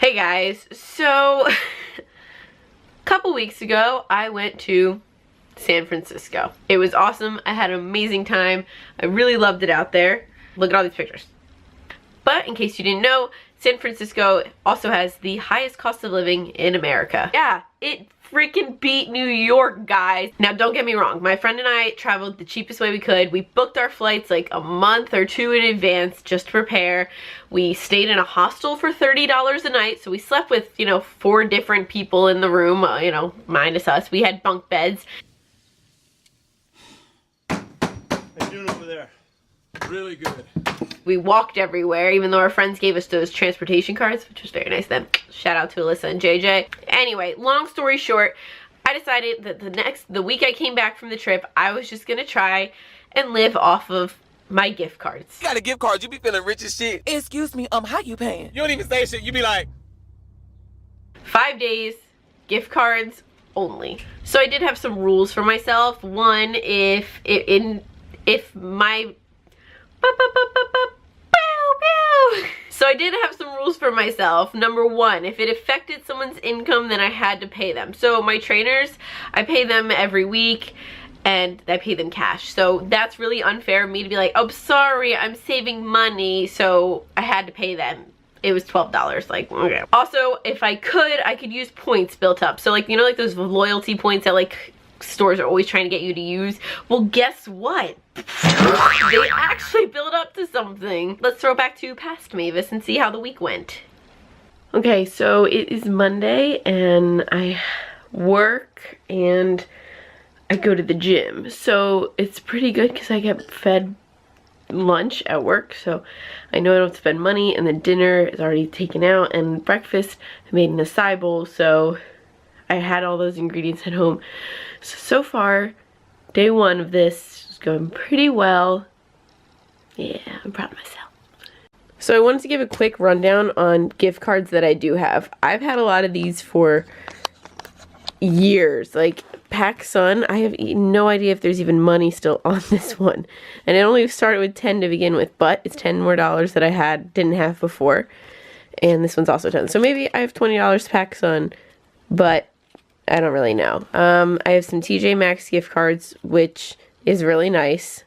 Hey guys, so a couple weeks ago I went to San Francisco. It was awesome. I had an amazing time. I really loved it out there. Look at all these pictures. But in case you didn't know, San Francisco also has the highest cost of living in America. Yeah, it freaking beat New York, guys. Now don't get me wrong, my friend and I traveled the cheapest way we could. We booked our flights like a month or two in advance just to prepare. We stayed in a hostel for $30 a night, so we slept with, 4 different people in the room, minus us. We had bunk beds. How you doing over there? Really good. We walked everywhere, even though our friends gave us those transportation cards, which was very nice of them. Shout out to Alyssa and JJ. Anyway, long story short, I decided that the week I came back from the trip, I was just gonna try and live off of my gift cards. You got a gift card, you be feeling rich as shit. Excuse me, how you paying? You don't even say shit, you be like 5 days, gift cards only. So I did have some rules for myself. One, if my so I did have some rules for myself. Number 1, if it affected someone's income, then I had to pay them. So my trainers, I pay them every week and I pay them cash. So that's really unfair of me to be like, oh, sorry, I'm saving money. So I had to pay them. It was $12, like, okay. Also, if I could use points built up. So like, like those loyalty points that like stores are always trying to get you to use. Well, guess what? They actually build up to something. Let's throw back to past Mavis and see how the week went. Okay, so it is Monday and I work and I go to the gym. So it's pretty good because I get fed lunch at work, so I know I don't have to spend money, and then dinner is already taken out, and breakfast I made in a acai bowl, so I had all those ingredients at home. So far, day 1 of this is going pretty well. Yeah, I'm proud of myself. So I wanted to give a quick rundown on gift cards that I do have. I've had a lot of these for years. Like PacSun, I have no idea if there's even money still on this one. And it only started with 10 to begin with, but it's $10 more that I didn't have before. And this one's also 10. So maybe I have $20 PacSun, but I don't really know. I have some TJ Maxx gift cards, which is really nice.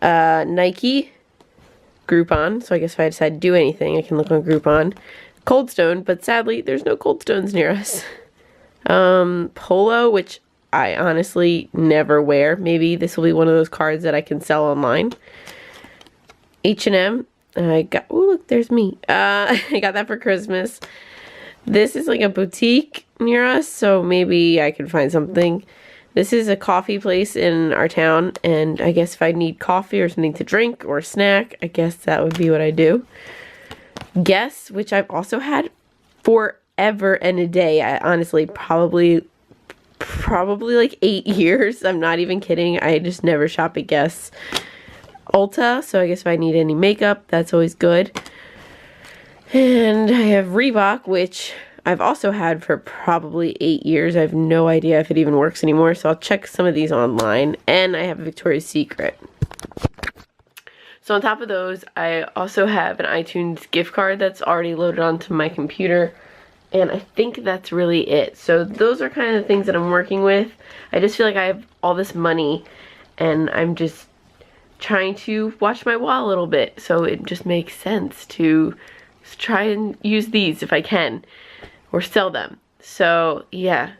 Nike, Groupon, so I guess if I decide to do anything, I can look on Groupon. Cold Stone, but sadly, there's no Cold Stones near us. Polo, which I honestly never wear. Maybe this will be one of those cards that I can sell online. H&M, I got, oh look, there's me. I got that for Christmas. This is like a boutique near us, so maybe I can find something. This is a coffee place in our town, and I guess if I need coffee or something to drink or a snack, I guess that would be what I do. Guess, which I've also had forever and a day. I honestly probably like 8 years. I'm not even kidding. I just never shop at Guess. Ulta, so I guess if I need any makeup, that's always good. And I have Reebok, which I've also had for probably 8 years. I have no idea if it even works anymore, so I'll check some of these online. And I have Victoria's Secret. So on top of those, I also have an iTunes gift card that's already loaded onto my computer. And I think that's really it. So those are kind of the things that I'm working with. I just feel like I have all this money and I'm just trying to watch my wall a little bit. So it just makes sense to try and use these if I can, or sell them. So yeah.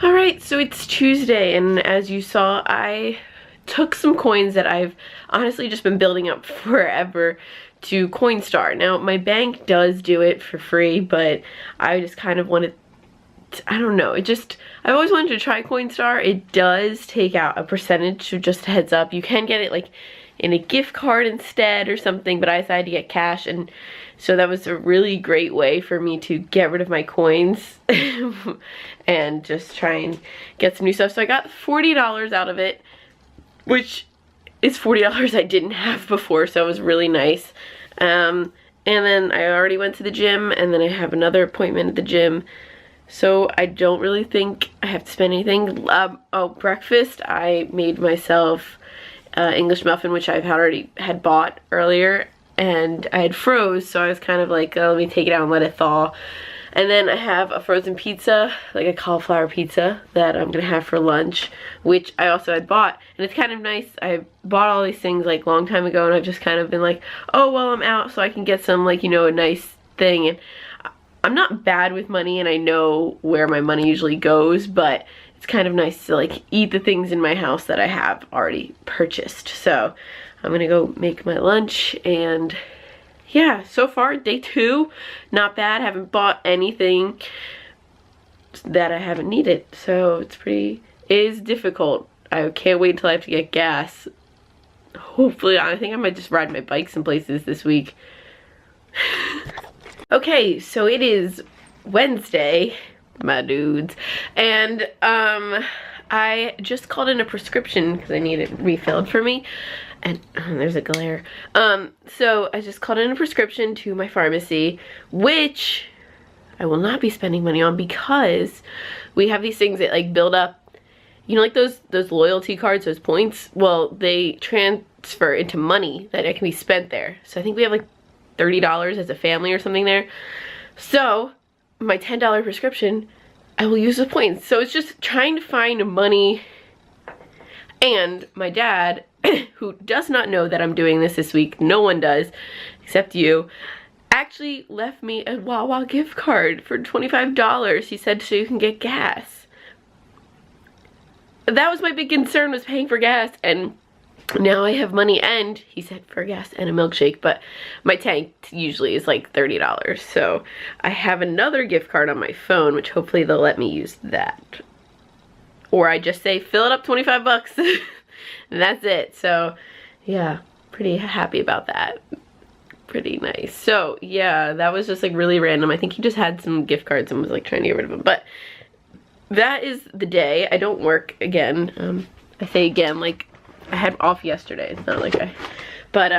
Alright, so it's Tuesday, and as you saw, I took some coins that I've honestly just been building up forever to Coinstar. Now, my bank does do it for free, but I just kind of wanted to, I don't know, I've always wanted to try Coinstar. It does take out a percentage, so just a heads up. You can get it like in a gift card instead or something, but I decided to get cash, and so that was a really great way for me to get rid of my coins and just try and get some new stuff. So I got $40 out of it, which is $40 I didn't have before, so it was really nice. And then I already went to the gym, and then I have another appointment at the gym. So I don't really think I have to spend anything. Oh, breakfast, I made myself English muffin, which I've already had bought earlier, and I had froze, so I was kind of like, oh, let me take it out and let it thaw. And then I have a frozen pizza, like a cauliflower pizza, that I'm gonna have for lunch, which I also had bought. And it's kind of nice. I bought all these things like a long time ago, and I've just kind of been like, oh, well, I'm out, so I can get some, like, you know, a nice thing. And I'm not bad with money, and I know where my money usually goes, but it's kind of nice to like eat the things in my house that I have already purchased. So I'm gonna go make my lunch, and yeah, so far day 2, not bad. Haven't bought anything that I haven't needed, so it is difficult. I can't wait until I have to get gas. Hopefully, I think I might just ride my bike some places this week. Okay, so it is Wednesday, my dudes, and I just called in a prescription because I need it refilled for me, and there's a glare. So I just called in a prescription to my pharmacy, which I will not be spending money on because we have these things that like build up, you know, like those loyalty cards, those points. Well, they transfer into money that it can be spent there. So I think we have like $30 as a family or something there. So my $10 prescription, I will use the points. So it's just trying to find money. And my dad, who does not know that I'm doing this week, no one does except you, actually left me a Wawa gift card for $25. He said so you can get gas. That was my big concern, was paying for gas, and now I have money, and he said for gas and a milkshake, but my tank usually is like $30. So I have another gift card on my phone, which hopefully they'll let me use that. Or I just say, fill it up 25 bucks. And that's it. So yeah, pretty happy about that. Pretty nice. So yeah, that was just like really random. I think he just had some gift cards and was like trying to get rid of them. But that is the day. I don't work again. I say again, like, I had off yesterday. It's not like but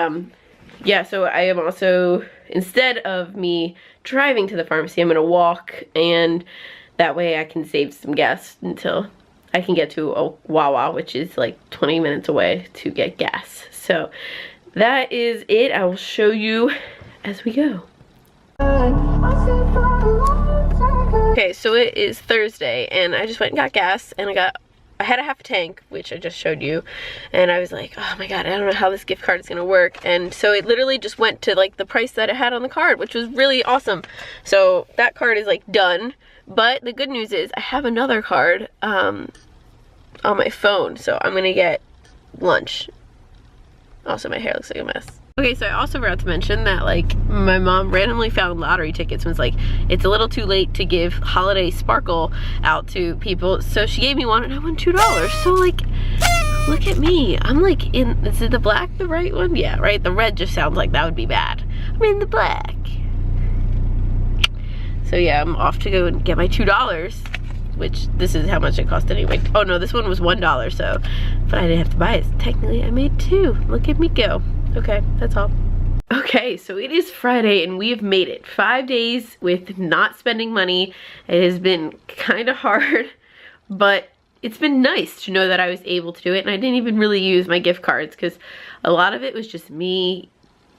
yeah, so I am also, instead of me driving to the pharmacy, I'm gonna walk, and that way I can save some gas until I can get to a Wawa, which is like 20 minutes away, to get gas. So that is it. I will show you as we go. Okay, so it is Thursday, and I just went and got gas, and I had a half tank, which I just showed you, and I was like, oh my god, I don't know how this gift card is gonna work. And so it literally just went to like the price that it had on the card, which was really awesome. So that card is like done. But the good news is I have another card on my phone, so I'm gonna get lunch. Also, my hair looks like a mess. Okay, so I also forgot to mention that like my mom randomly found lottery tickets and was like, it's a little too late to give holiday sparkle out to people, so she gave me one and I won $2. So like, look at me. I'm like is it the black the right one? Yeah, right? The red just sounds like that would be bad. I'm in the black. So yeah, I'm off to go and get my $2, which this is how much it cost anyway. Oh no, this one was $1, so, but I didn't have to buy it. Technically, I made 2. Look at me go. Okay, that's all. Okay, so it is Friday and we have made it. 5 days with not spending money. It has been kind of hard, but it's been nice to know that I was able to do it, and I didn't even really use my gift cards because a lot of it was just me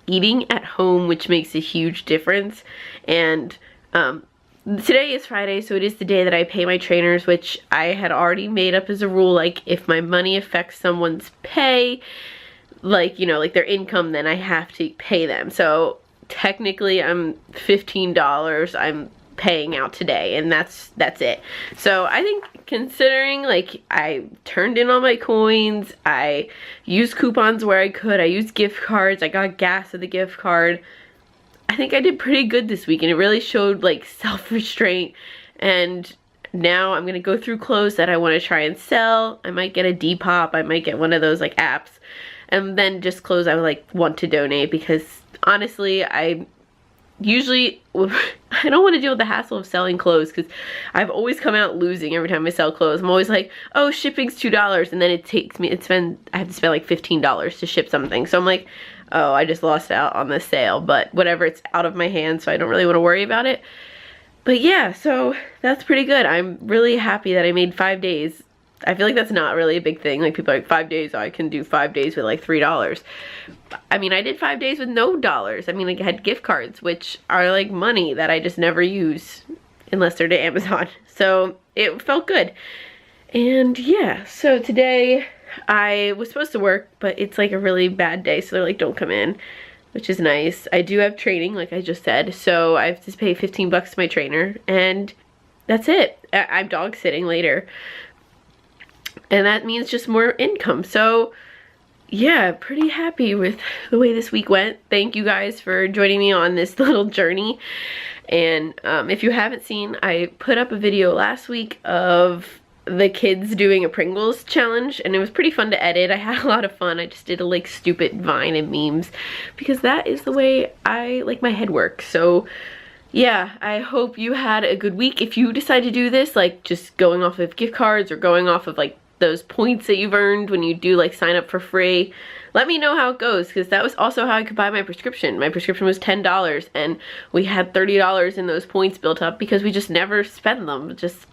eating at home, which makes a huge difference. And today is Friday, so it is the day that I pay my trainers, which I had already made up as a rule. Like, if my money affects someone's pay, like, you know, like their income, then I have to pay them. So technically I'm $15 I'm paying out today, and that's it. So I think, considering like I turned in all my coins, I used coupons where I could, I used gift cards, I got gas with the gift card, I think I did pretty good this week, and it really showed like self-restraint. And now I'm gonna go through clothes that I want to try and sell. I might get a Depop, I might get one of those like apps, and then just clothes I would like want to donate, because honestly I usually I don't want to deal with the hassle of selling clothes, because I've always come out losing every time I sell clothes. I'm always like, oh, shipping's $2, and then I have to spend like $15 to ship something. So I'm like, oh, I just lost out on this sale, but whatever, it's out of my hands, so I don't really want to worry about it. But yeah, so that's pretty good. I'm really happy that I made 5 days. I feel like that's not really a big thing. Like, people are like, 5 days, I can do 5 days with like $3. I mean, I did 5 days with no dollars. I mean, like, I had gift cards, which are like money that I just never use unless they're to Amazon. So it felt good. And yeah, so today I was supposed to work, but it's like a really bad day, so they're like, don't come in, which is nice. I do have training, like I just said, so I have to pay 15 bucks to my trainer, and that's it. I'm dog sitting later, and that means just more income. So yeah, pretty happy with the way this week went. Thank you guys for joining me on this little journey. And if you haven't seen, I put up a video last week of the kids doing a Pringles challenge, and it was pretty fun to edit. I had a lot of fun. I just did a like stupid Vine and memes, because that is the way I like my head works. So yeah, I hope you had a good week. If you decide to do this, like just going off of gift cards or going off of like those points that you've earned when you do like sign up for free, let me know how it goes, because that was also how I could buy my prescription. My prescription was $10, and we had $30 in those points built up because we just never spend them, just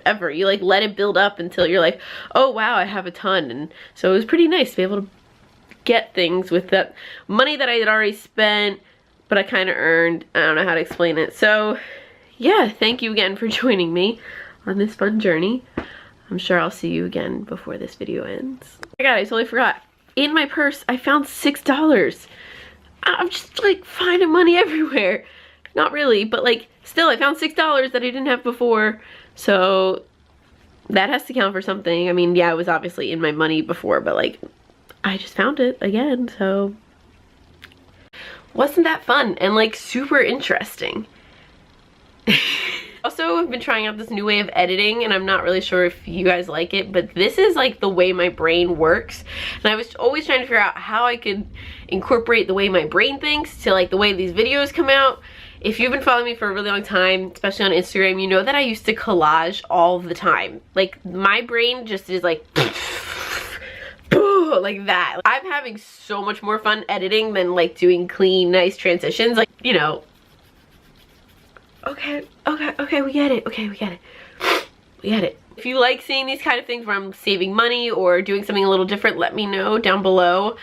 ever. You like let it build up until you're like, oh wow, I have a ton. And so it was pretty nice to be able to get things with that money that I had already spent, but I kind of earned. I don't know how to explain it. So yeah, thank you again for joining me on this fun journey. I'm sure I'll see you again before this video ends. Oh my god, I totally forgot. In my purse, I found $6. I'm just like finding money everywhere. Not really, but like still, I found $6 that I didn't have before. So that has to count for something. I mean, yeah, it was obviously in my money before, but like I just found it again. So wasn't that fun and like super interesting. Also, I've been trying out this new way of editing, and I'm not really sure if you guys like it, but this is like the way my brain works. And I was always trying to figure out how I could incorporate the way my brain thinks to like the way these videos come out. If you've been following me for a really long time, especially on Instagram, you know that I used to collage all the time. Like, my brain just is like like that. I'm having so much more fun editing than like doing clean, nice transitions. Like, you know. Okay, we get it. Okay, we get it. We get it. If you like seeing these kind of things where I'm saving money or doing something a little different, let me know down below.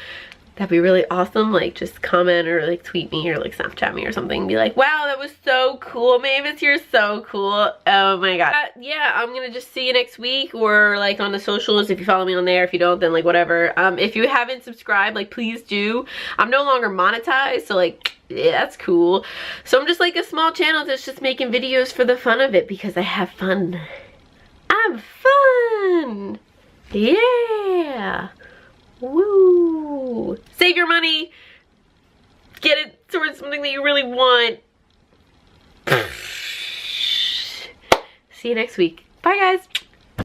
That'd be really awesome. Like, just comment or like tweet me or like Snapchat me or something and be like, wow, that was so cool, Mavis, you're so cool. Oh my god. Yeah, I'm gonna just see you next week, or like on the socials if you follow me on there. If you don't, then like whatever. If you haven't subscribed, like please do. I'm no longer monetized, so like yeah, that's cool. So I'm just like a small channel that's just making videos for the fun of it, because I have fun. I'm fun. Yeah. Woo! Save your money. Get it towards something that you really want. See you next week. Bye guys.